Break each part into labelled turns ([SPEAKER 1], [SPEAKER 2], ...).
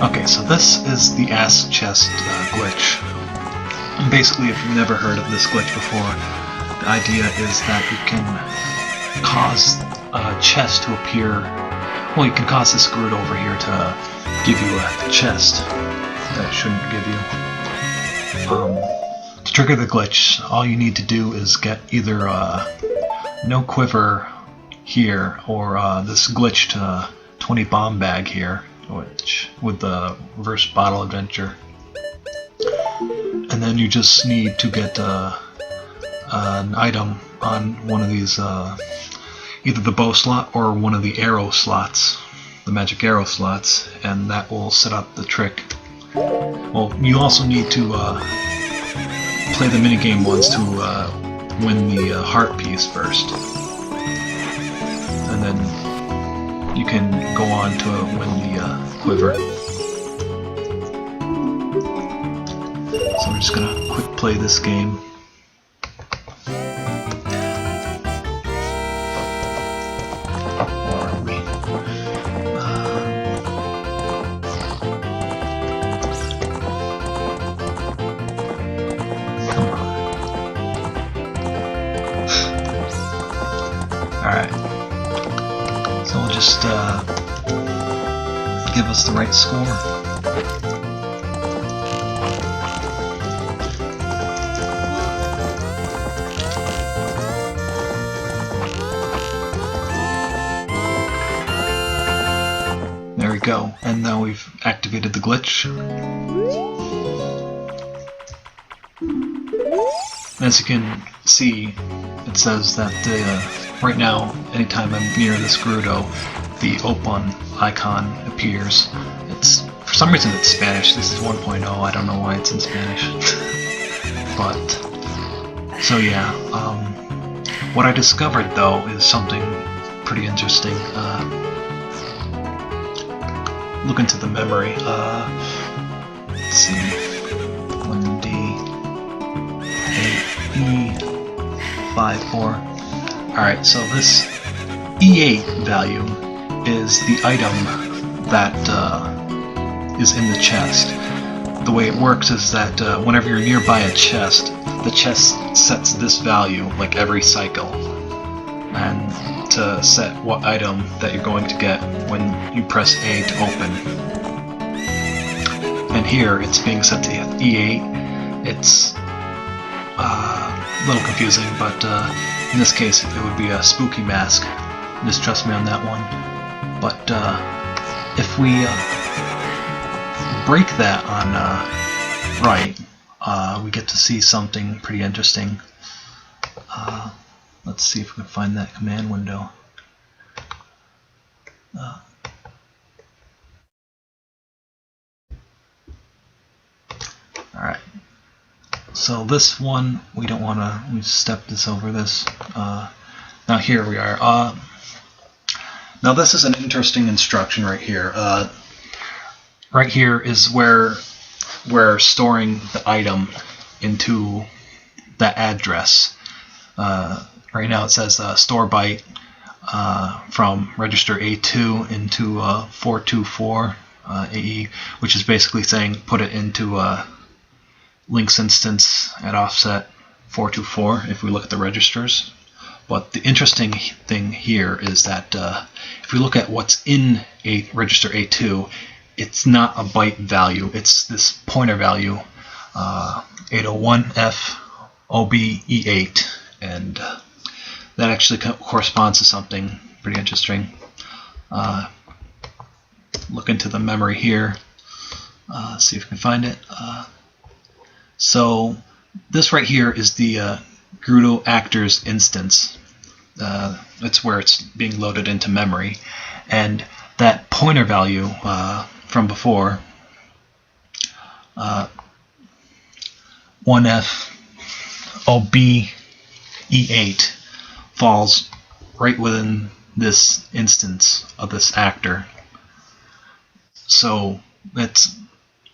[SPEAKER 1] Okay, so this is the ass chest glitch. And basically, if you've never heard of this glitch before, the idea is that you can cause a chest to appear. Well, you can cause this Gerudo over here to give you a chest that it shouldn't give you. To trigger the glitch, all you need to do is get either no quiver here or this glitched 20 bomb bag here, which with the reverse bottle adventure. And then you just need to get an item on one of these, either the bow slot or one of the arrow slots, the magic arrow slots, and that will set up the trick. Well, you also need to play the minigame ones to win the heart piece first. And then you can go on to win the quiver. So we're just gonna quick play this game. Where are we? Come on. Alright. So we'll just give us the right score. There we go, and now we've activated the glitch. As you can see, it says that right now, anytime I'm near this Gerudo, the open icon appears. It's for some reason it's Spanish. This is 1.0. I don't know why it's in Spanish. But so yeah, what I discovered though is something pretty interesting. Look into the memory. Let's see. 1D 8E54. Alright, so this E8 value is the item that is in the chest. The way it works is that whenever you're nearby a chest, the chest sets this value like every cycle, and to set what item that you're going to get when you press A to open. And here it's being set to E8. It's a little confusing, but in this case it would be a spooky mask. Just trust me on that one. But if we break that on right, we get to see something pretty interesting. Let's see if we can find that command window. Alright. So this one, we don't want to, we step this over this. Now here we are. Now this is an interesting instruction right here. Right here is where we're storing the item into that address. Right now it says store byte from register A2 into 424 AE, which is basically saying put it into Link's instance at offset 424 if we look at the registers. But the interesting thing here is that if we look at what's in register A2, it's not a byte value, it's this pointer value, 801F OBE8, and that actually corresponds to something pretty interesting. Look into the memory here, see if we can find it. So this right here is the Gerudo actor's instance. It's where it's being loaded into memory, and that pointer value from before, 1F OBE8, falls right within this instance of this actor. So it's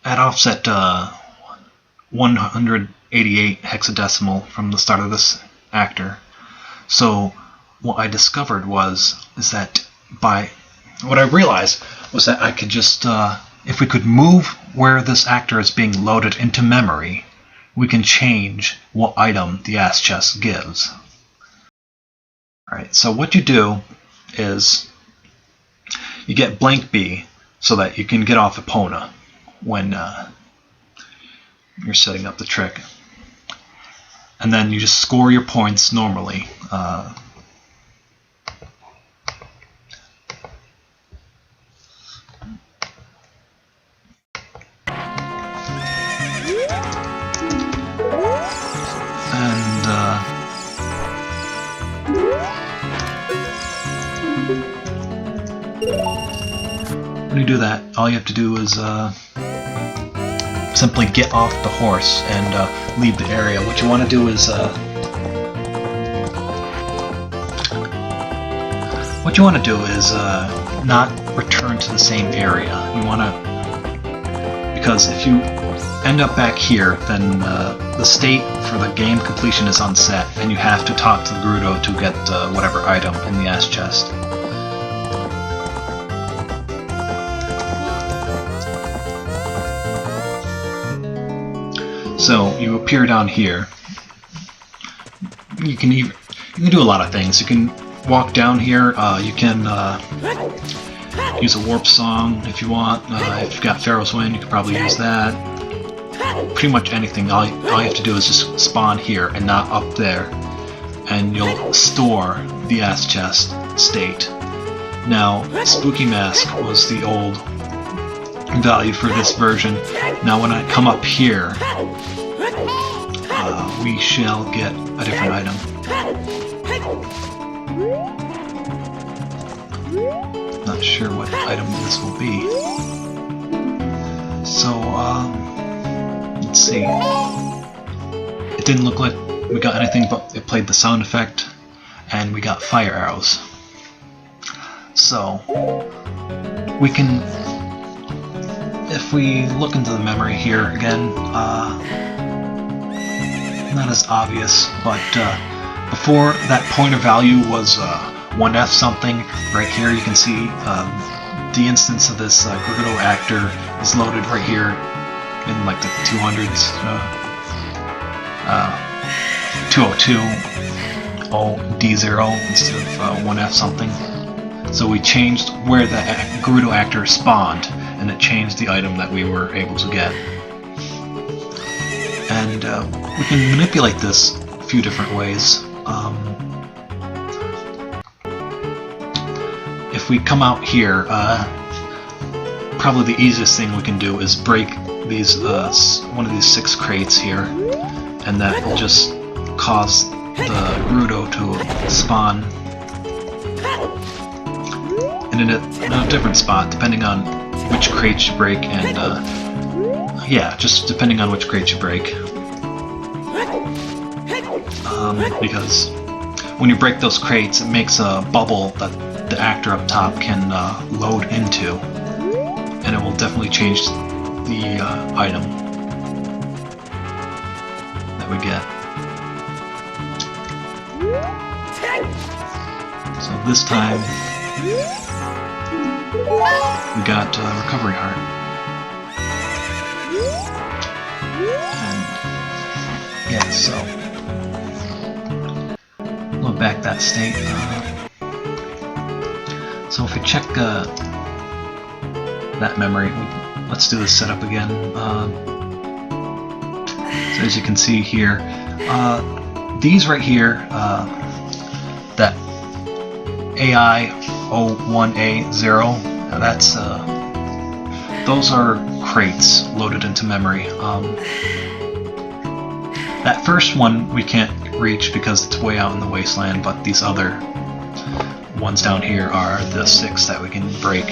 [SPEAKER 1] at offset 188 hexadecimal from the start of this actor. So what I discovered was that what I realized was that I could just if we could move where this actor is being loaded into memory, we can change what item the ass chest gives. Alright, so what you do is you get blank B so that you can get off Epona when you're setting up the trick. And then you just score your points normally. When you do that, all you have to do is simply get off the horse and leave the area. What you want to do is not return to the same area. You want to, because if you end up back here, then the state for the game completion is unset, and you have to talk to the Gerudo to get whatever item in the ass chest. So you appear down here. You can do a lot of things. You can walk down here. You can use a warp song if you want. If you've got Pharaoh's Wind, you could probably use that. Pretty much anything. All you have to do is just spawn here and not up there, and you'll store the ass chest state. Now, Spooky Mask was the old value for this version. Now when I come up here, we shall get a different item. Not sure what item this will be. So, let's see. It didn't look like we got anything, but it played the sound effect, and we got fire arrows. So, we can, if we look into the memory here again, not as obvious, but before that pointer value was 1F something, right here you can see the instance of this Gerudo actor is loaded right here in like the 200s, 202 D0 instead of 1F something. So we changed where the Gerudo actor spawned, and it changed the item that we were able to get. And we can manipulate this a few different ways. If we come out here, probably the easiest thing we can do is break these one of these 6 crates here, and that will just cause the Gerudo to spawn in a different spot depending on which crate you break, and yeah, just depending on which crate you break. Because when you break those crates, it makes a bubble that the actor up top can load into, and it will definitely change the item that we get. So this time we got Recovery Heart. And yeah, so load back that state. So if we check that memory, let's do the setup again. So as you can see here, these right here, that AI01A0, that's those are crates loaded into memory. That first one we can't reach because it's way out in the wasteland, but these other ones down here are the 6 that we can break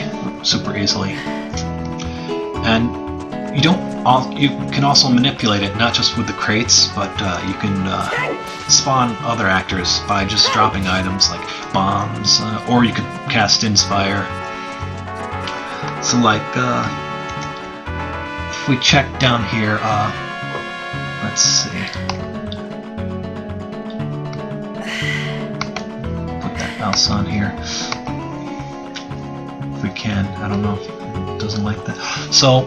[SPEAKER 1] super easily. And you can also manipulate it, not just with the crates, but you can spawn other actors by just dropping items like bombs, or you could cast Inspire. So like, if we check down here, let's see. Put that mouse on here. If we can, I don't know if doesn't like that. So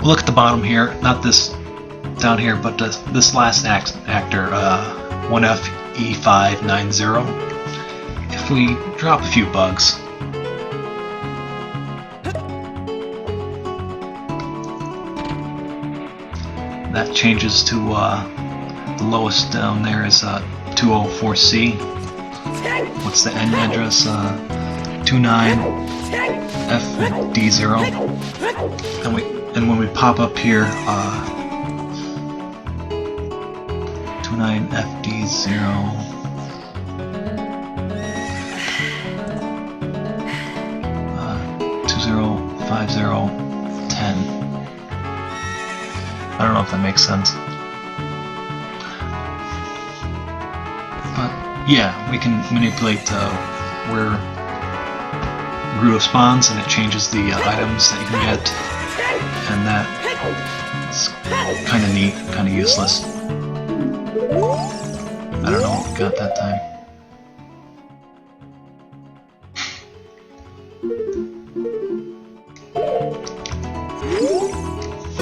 [SPEAKER 1] we'll look at the bottom here, not this down here, but this last actor, 1FE590. If we drop a few bugs, that changes to the lowest down there is 204C. What's the end address? 29FD0. And when we pop up here, 29FD0. 205010. I don't know if that makes sense. But yeah, we can manipulate where Gerudo spawns, and it changes the items that you can get, and that's kind of neat, kind of useless. I don't know what we got that time.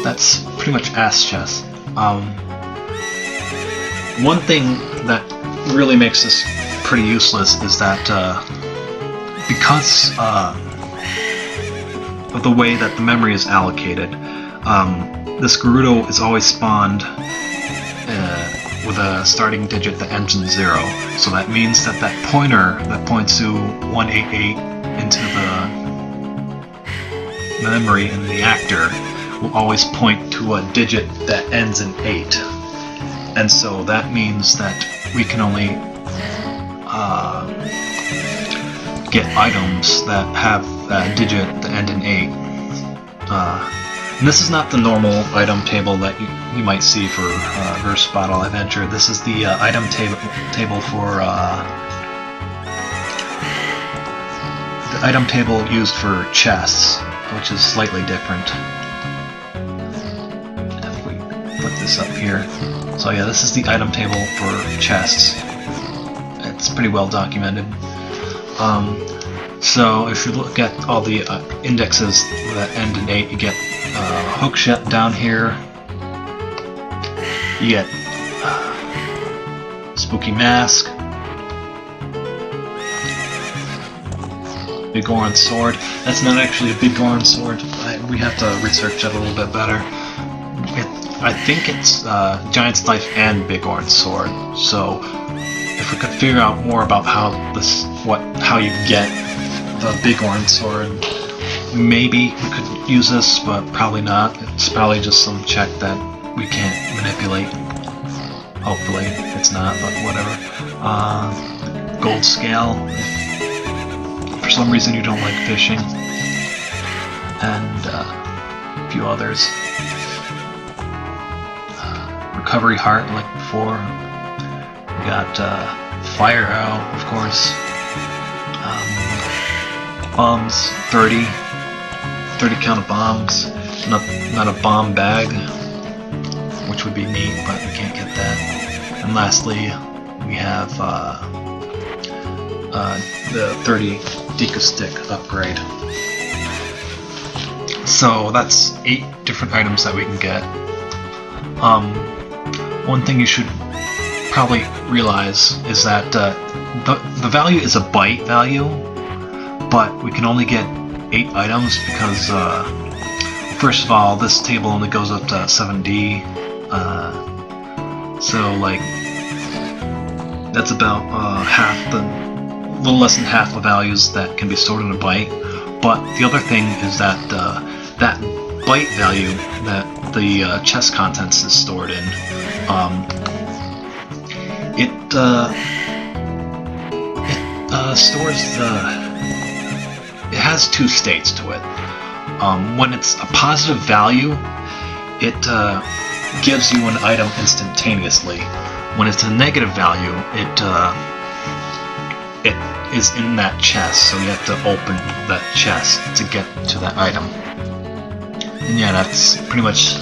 [SPEAKER 1] That's pretty much ass chess. One thing that really makes this pretty useless is that because of the way that the memory is allocated, this Gerudo is always spawned with a starting digit that ends in 0. So that means that that pointer that points to 188 into the memory in the actor will always point to a digit that ends in 8. And so that means that we can only get items that have a digit that end in 8. And this is not the normal item table that you might see for Verse Bottle Adventure. This is the item table for the item table used for chests, which is slightly different. If we put this up here, so yeah, this is the item table for chests. It's pretty well documented. So if you look at all the indexes that end in 8, you get Hookshot down here. You get Spooky Mask, Big Orange Sword. That's not actually a Big Orange Sword. We have to research it a little bit better. I think it's Giant's Knife and Big Orange Sword. So if we could figure out more about how you get the Big Orange Sword, maybe we could use this, but probably not. It's probably just some check that we can't manipulate. Hopefully it's not, but whatever. Gold Scale, if for some reason you don't like fishing, and a few others. Recovery Heart, like before. We got Fire Arrow, of course. Bombs, 30 count of bombs, not a bomb bag, which would be neat, but we can't get that. And lastly, we have the 30 Deku Stick upgrade. So that's 8 different items that we can get. One thing you should probably realize is that the value is a byte value, but we can only get 8 items because, first of all, this table only goes up to 7D, so like that's about a little less than half the values that can be stored in a byte. But the other thing is that that byte value that the chest contents is stored in, it stores it has 2 states to it. When it's a positive value, it gives you an item instantaneously. When it's a negative value, it is in that chest, so you have to open that chest to get to that item. And yeah, that's pretty much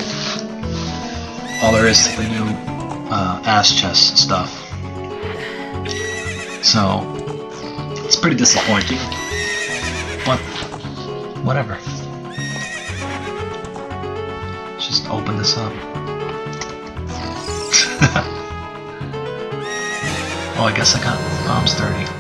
[SPEAKER 1] all there is to the new ass chest stuff. So it's pretty disappointing. But whatever. Let's just open this up. Oh, I guess I got bombs 30.